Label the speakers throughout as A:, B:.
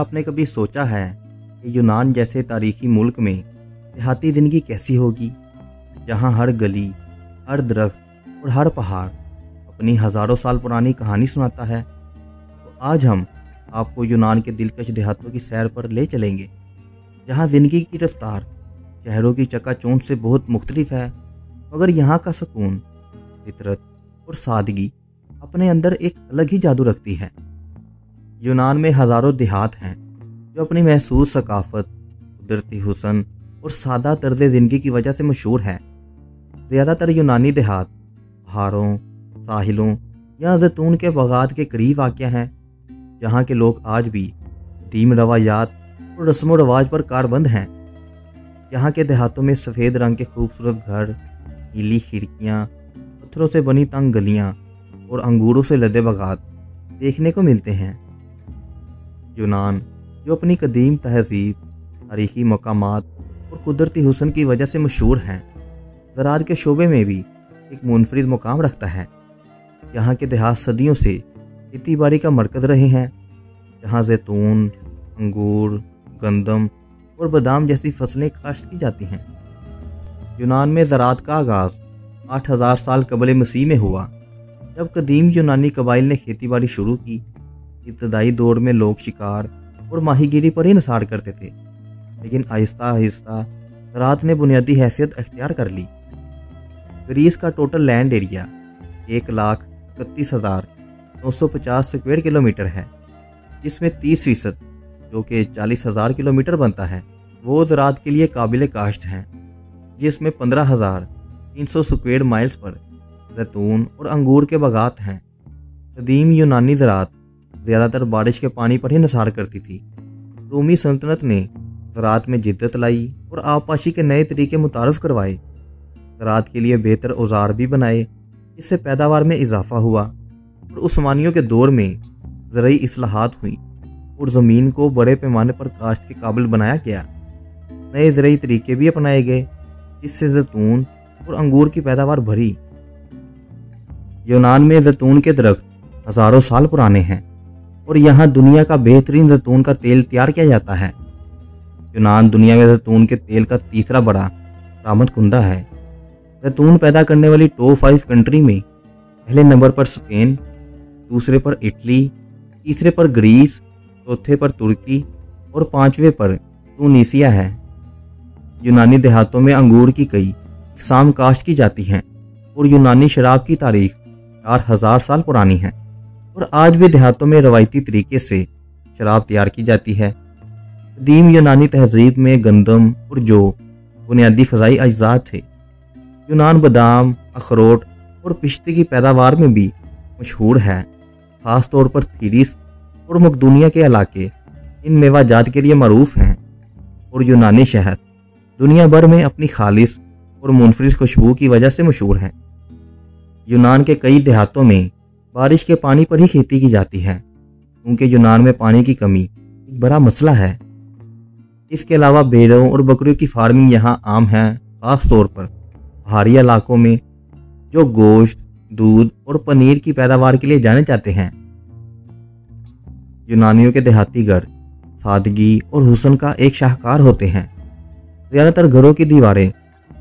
A: آپ نے کبھی سوچا ہے کہ یونان جیسے تاریخی ملک میں دیہاتی زندگی کیسی ہوگی، جہاں ہر گلی، ہر درخت اور ہر پہاڑ اپنی ہزاروں سال پرانی کہانی سناتا ہے؟ تو آج ہم آپ کو یونان کے دلکش دیہاتوں کی سیر پر لے چلیں گے، جہاں زندگی کی رفتار شہروں کی چکا چوند سے بہت مختلف ہے، مگر یہاں کا سکون، فطرت اور سادگی اپنے اندر ایک الگ ہی جادو رکھتی ہے۔ یونان میں ہزاروں دیہات ہیں جو اپنی محسوس ثقافت، قدرتی حسن اور سادہ طرز زندگی کی وجہ سے مشہور ہے۔ زیادہ تر یونانی دیہات پہاڑوں، ساحلوں یا زیتون کے باغات کے قریب واقع ہیں، جہاں کے لوگ آج بھی قدیم روایات اور رسم و رواج پر کاربند ہیں۔ یہاں کے دیہاتوں میں سفید رنگ کے خوبصورت گھر، نیلی کھڑکیاں، پتھروں سے بنی تنگ گلیاں اور انگوروں سے لدے باغات دیکھنے کو ملتے ہیں۔ یونان، جو اپنی قدیم تہذیب، تاریخی مقامات اور قدرتی حسن کی وجہ سے مشہور ہے، زراعت کے شعبے میں بھی ایک منفرد مقام رکھتا ہے۔ یہاں کے دیہات صدیوں سے کھیتی باڑی کا مرکز رہے ہیں، جہاں زیتون، انگور، گندم اور بادام جیسی فصلیں کاشت کی جاتی ہیں۔ یونان میں زراعت کا آغاز 8000 سال قبل مسیح میں ہوا، جب قدیم یونانی قبائل نے کھیتی باڑی شروع کی۔ ابتدائی دور میں لوگ شکار اور ماہی گیری پر انحصار کرتے تھے، لیکن آہستہ آہستہ زراعت نے بنیادی حیثیت اختیار کر لی۔ گریس کا total land area 1,31,950 square kilometre ہے، جس میں 30% جو کہ 40,000 کلومیٹر بنتا ہے وہ زراعت کے لیے قابل کاشت ہیں، جس میں 15,300 اسکوائر مائلز پر زیتون اور انگور کے باغات ہیں۔ قدیم یونانی زراعت زیادہ تر بارش کے پانی پر انحصار کرتی تھی۔ رومی سلطنت نے زراعت میں جدت لائی اور آبپاشی کے نئے طریقے متعارف کروائے۔ زراعت کے لیے بہتر اوزار بھی بنائے، اس سے پیداوار میں اضافہ ہوا، اور عثمانیوں کے دور میں زرعی اصلاحات ہوئیں اور زمین کو بڑے پیمانے پر کاشت کے قابل بنایا گیا۔ نئے زرعی طریقے بھی اپنائے گئے، جس سے زیتون اور انگور کی پیداوار بڑھی۔ یونان میں زیتون کے درخت ہزاروں سال پرانے ہیں اور یہاں دنیا کا بہترین زیتون کا تیل تیار کیا جاتا ہے۔ یونان دنیا میں زیتون کے تیل کا تیسرا بڑا برآمد کنندہ ہے۔ زیتون پیدا کرنے والی ٹاپ 5 کنٹری میں پہلے نمبر پر اسپین، دوسرے پر اٹلی، تیسرے پر گریس، چوتھے پر ترکی اور 5ویں پر تونسیہ ہے۔ یونانی دیہاتوں میں انگور کی کئی اقسام کاشت کی جاتی ہیں اور یونانی شراب کی تاریخ 4000 سال پرانی ہے، اور آج بھی دیہاتوں میں روایتی طریقے سے شراب تیار کی جاتی ہے۔ قدیم یونانی تہذیب میں گندم اور جو بنیادی غذائی اجزاء تھے۔ یونان بادام، اخروٹ اور پشتے کی پیداوار میں بھی مشہور ہے، خاص طور پر تھیریس اور مقدونیہ کے علاقے ان میوہ جات کے لیے معروف ہیں۔ اور یونانی شہد دنیا بھر میں اپنی خالص اور منفرد خوشبو کی وجہ سے مشہور ہے۔ یونان کے کئی دیہاتوں میں بارش کے پانی پر ہی کھیتی کی جاتی ہے، کیونکہ یونان میں پانی کی کمی ایک بڑا مسئلہ ہے۔ اس کے علاوہ بھیڑوں اور بکریوں کی فارمنگ یہاں عام ہے، خاص طور پر پہاڑی علاقوں میں، جو گوشت، دودھ اور پنیر کی پیداوار کے لیے جانے جاتے ہیں۔ یونانیوں کے دیہاتی گھر سادگی اور حسن کا ایک شاہکار ہوتے ہیں۔ زیادہ تر گھروں کی دیواریں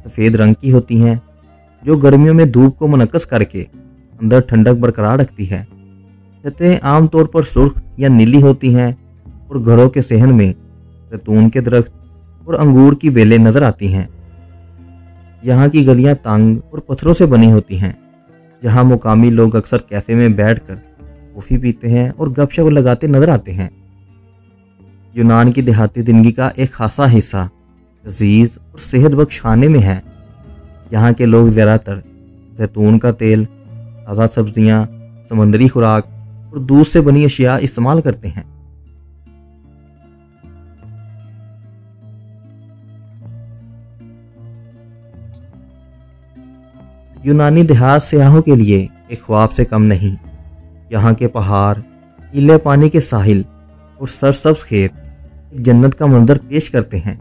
A: سفید رنگ کی ہوتی ہیں، جو گرمیوں میں دھوپ کو منعکس کر کے اندر ٹھنڈک برقرار رکھتی ہے۔ چھتیں عام طور پر سرخ یا نیلی ہوتی ہیں، اور گھروں کے صحن میں زیتون کے درخت اور انگور کی بیلیں نظر آتی ہیں۔ یہاں کی گلیاں تنگ اور پتھروں سے بنی ہوتی ہیں، جہاں مقامی لوگ اکثر کیفے میں بیٹھ کر کافی پیتے ہیں اور گپ شپ لگاتے نظر آتے ہیں۔ یونان کی دیہاتی زندگی کا ایک خاصا حصہ لذیذ اور صحت بخش کھانے میں ہے۔ یہاں کے لوگ زیادہ تر زیتون کا تیل، تازہ سبزیاں، سمندری خوراک اور دودھ سے بنی اشیاء استعمال کرتے ہیں۔ یونانی دیہات سیاحوں کے لیے ایک خواب سے کم نہیں۔ یہاں کے پہاڑ، نیلے پانی کے ساحل اور سرسبز کھیت ایک جنت کا منظر پیش کرتے ہیں،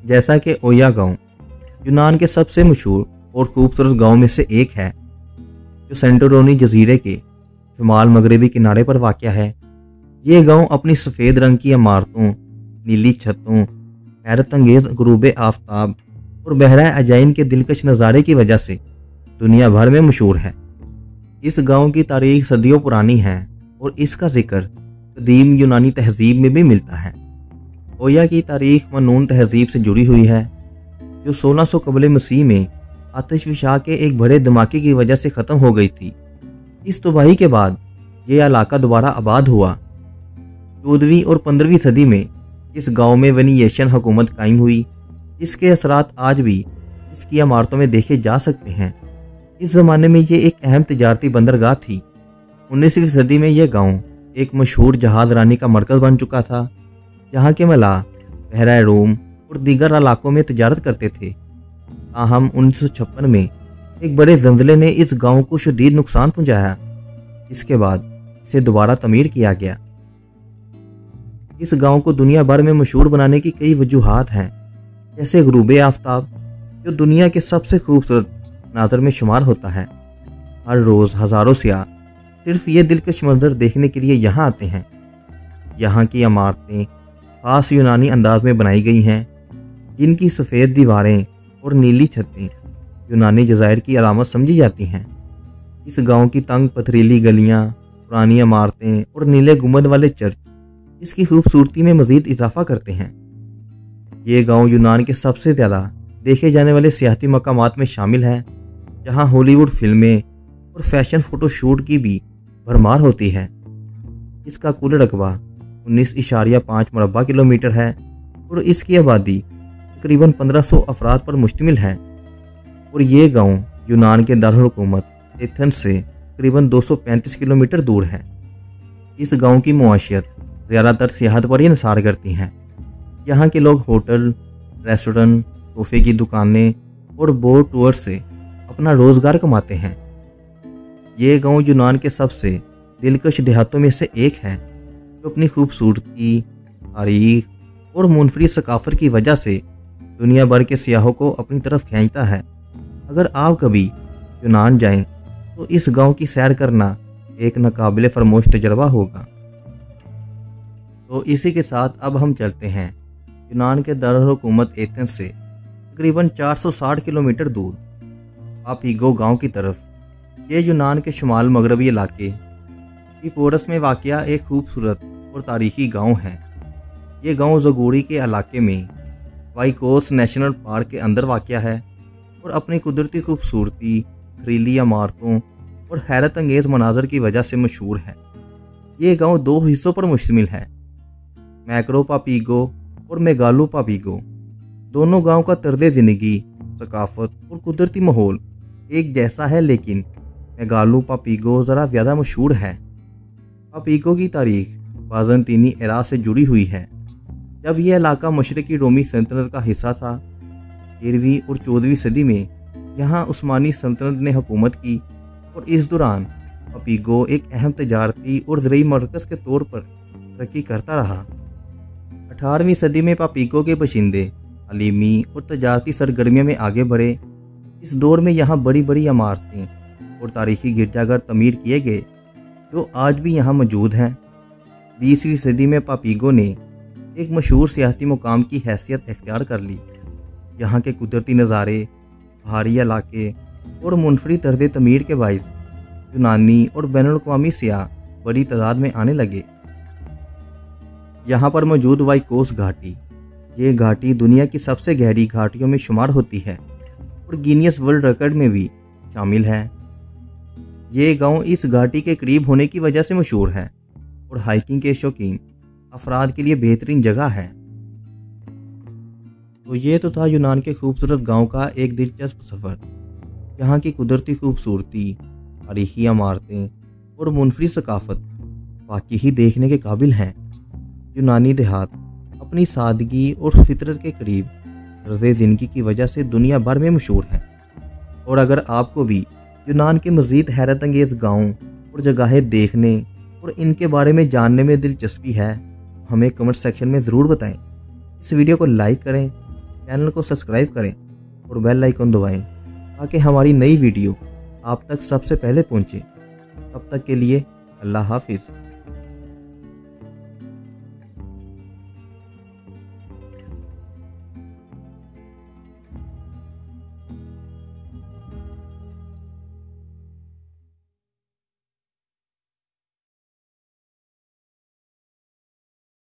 A: جیسا کہ اویا گاؤں یونان کے سب سے مشہور اور خوبصورت گاؤں میں سے ایک ہے، جو سینٹورینی جزیرے کے شمال مغربی کنارے پر واقع ہے۔ ये गांव अपनी सफ़ेद रंग की इमारतों, नीली छतों, हैरत अंगेज गुरूब आफताब और बहरा अजाइन के दिलकश नज़ारे की वजह से दुनिया भर में मशहूर है। इस गांव की तारीख सदियों पुरानी है और इसका जिक्र कदीम यूनानी तहजीब में भी मिलता है। ओया की तारीख मनून तहजीब से जुड़ी हुई है, जो 1600 कबल मसीह में आतिशफशा के एक बड़े धमाके की वजह से ख़त्म हो गई थी। इस तबाही के बाद ये इलाका दोबारा आबाद हुआ। 14वीं और 15वीं सदी में इस गांव में वेनिशियन हुकूमत कायम हुई, जिसके असरात आज भी इसकी इमारतों में देखे जा सकते हैं। इस ज़माने में ये एक अहम तिजारती बंदरगाह थी। 19वीं सदी में यह गांव एक मशहूर जहाज़ रानी का मरकज़ बन चुका था, जहाँ के मलाह बहरा रूम और दीगर इलाकों में तिजारत करते थे। ताहम 1956 में एक बड़े जंजले ने इस गांव को शदीद नुकसान पहुंचाया। इसके बाद इसे दोबारा तमीर किया गया। इस गांव को दुनिया भर में मशहूर बनाने की कई वजूहात हैं, जैसे गुरूब आफताब, जो दुनिया के सबसे खूबसूरत नाज़र में शुमार होता है। हर रोज़ हज़ारों सियाह सिर्फ ये दिलकश मंजर देखने के लिए यहाँ आते हैं। यहाँ की इमारतें खास यूनानी अंदाज में बनाई गई हैं, जिनकी सफ़ेद दीवारें और नीली छतें यूनानी जज़ायर की अलामत समझी जाती हैं। इस गांव की तंग पथरीली गलियां, पुरानी इमारतें और नीले गुंबद वाले चर्च इसकी खूबसूरती में मज़ीद इजाफा करते हैं। ये गांव यूनान के सबसे ज़्यादा देखे जाने वाले सियाहती मकामात में शामिल है, जहां हॉलीवुड फिल्में और फैशन फ़ोटोशूट की भी भरमार होती है। इसका कुल रकबा 19.5 मुरबा किलोमीटर है और इसकी आबादी तकरीबन 1500 अफराद पर मुश्तमिल है। और ये गांव यूनान के दारुल हुकूमत एथेंस से तकरीबन 235 किलोमीटर दूर है। इस गांव की मुआशियत ज़्यादातर सियाहत पर ही इंसार करती हैं। यहाँ के लोग होटल, रेस्टोरेंट, तोहफे की दुकानें और बोट टूर से अपना रोज़गार कमाते हैं। ये गांव यूनान के सबसे दिलकश देहातों में से एक है, जो अपनी खूबसूरती, तारीख और मुनफरिद सकाफत की वजह से दुनिया भर के सियाहों को अपनी तरफ खींचता है। अगर आप कभी यूनान जाएं तो इस गांव की सैर करना एक नाकाबिले फरमोश तजर्बा होगा। तो इसी के साथ अब हम चलते हैं यूनान के दारुल हुकूमत एथेंस से तकरीबन 460 किलोमीटर दूर पापीगो गांव की तरफ। ये यूनान के शुमाल मगरबी इलाके इपोरस में वाक़या एक खूबसूरत और तारीखी गांव है। ये गांव ज़गोरी के इलाके में वाइकोस नेशनल पार्क के अंदर वाक़या है और अपनी कुदरती खूबसूरती, खरीली इमारतों और हैरत अंगेज़ मनाजर की वजह से मशहूर है। ये गांव 2 हिस्सों पर मुश्तमिल है, मैक्रो पापीगो और मेगालो पापीगो। दोनों गांव का तर्ज ज़िंदगी, सकाफत और कुदरती माहौल एक जैसा है, लेकिन मेगालो पापीगो ज़रा ज़्यादा मशहूर है। पापीगो की तारीख बाज़ंतीनी एरा से जुड़ी हुई है, जब यह इलाका मशरक़ी रोमी सल्तनत का हिस्सा था। 13वीं और 14वीं सदी में यहाँ उस्मानी सल्तनत ने हुकूमत की और इस दौरान पापीगो एक अहम तजारती और ज़रई मरकज़ के तौर पर तरक्की करता रहा। 18वीं सदी में पापीगो के बशिंदे तालीमी और तजारती सरगर्मियों में आगे बढ़े। इस दौर में यहाँ बड़ी बड़ी इमारतें और तारीखी गिरजाघर तमीर किए गए, जो आज भी यहाँ मौजूद हैं। 20वीं सदी में पापीगो ने एक मशहूर सियाहती मुकाम की हैसियत इख्तियार कर ली। यहाँ के कुदरती नज़ारे, पहाड़ी इलाके और मुनफरिद तर्ज तमीर के बाइस यूनानी और बैनुल-अक़वामी सियाह बड़ी तादाद में आने लगे। यहाँ पर मौजूद वाइकोस घाटी, ये घाटी दुनिया की सबसे गहरी घाटियों में शुमार होती है और गिनीज वर्ल्ड रिकॉर्ड में भी शामिल है। ये गांव इस घाटी के करीब होने की वजह से मशहूर है और हाइकिंग के शौकीन अफराद के लिए बेहतरीन जगह है। तो ये तो था यूनान के खूबसूरत गांव का एक दिलचस्प सफ़र। यहाँ की कुदरती खूबसूरती, तारीखी इमारतें और मुनफरिद सकाफत वाकई ही देखने के काबिल हैं। यूनानी देहात अपनी सादगी और फितरत के करीब तर्ज़ ज़िंदगी की वजह से दुनिया भर में मशहूर है। और अगर आपको भी यूनान के मज़ीद हैरत अंगेज़ गाँव और जगहें देखने और इनके बारे में जानने में दिलचस्पी है, हमें कमेंट सेक्शन में ज़रूर बताएं। इस वीडियो को लाइक करें, चैनल को सब्सक्राइब करें और बेल आइकन दबाएं, ताकि हमारी नई वीडियो आप तक सबसे पहले पहुंचे। तब तक के लिए अल्लाह हाफिज़।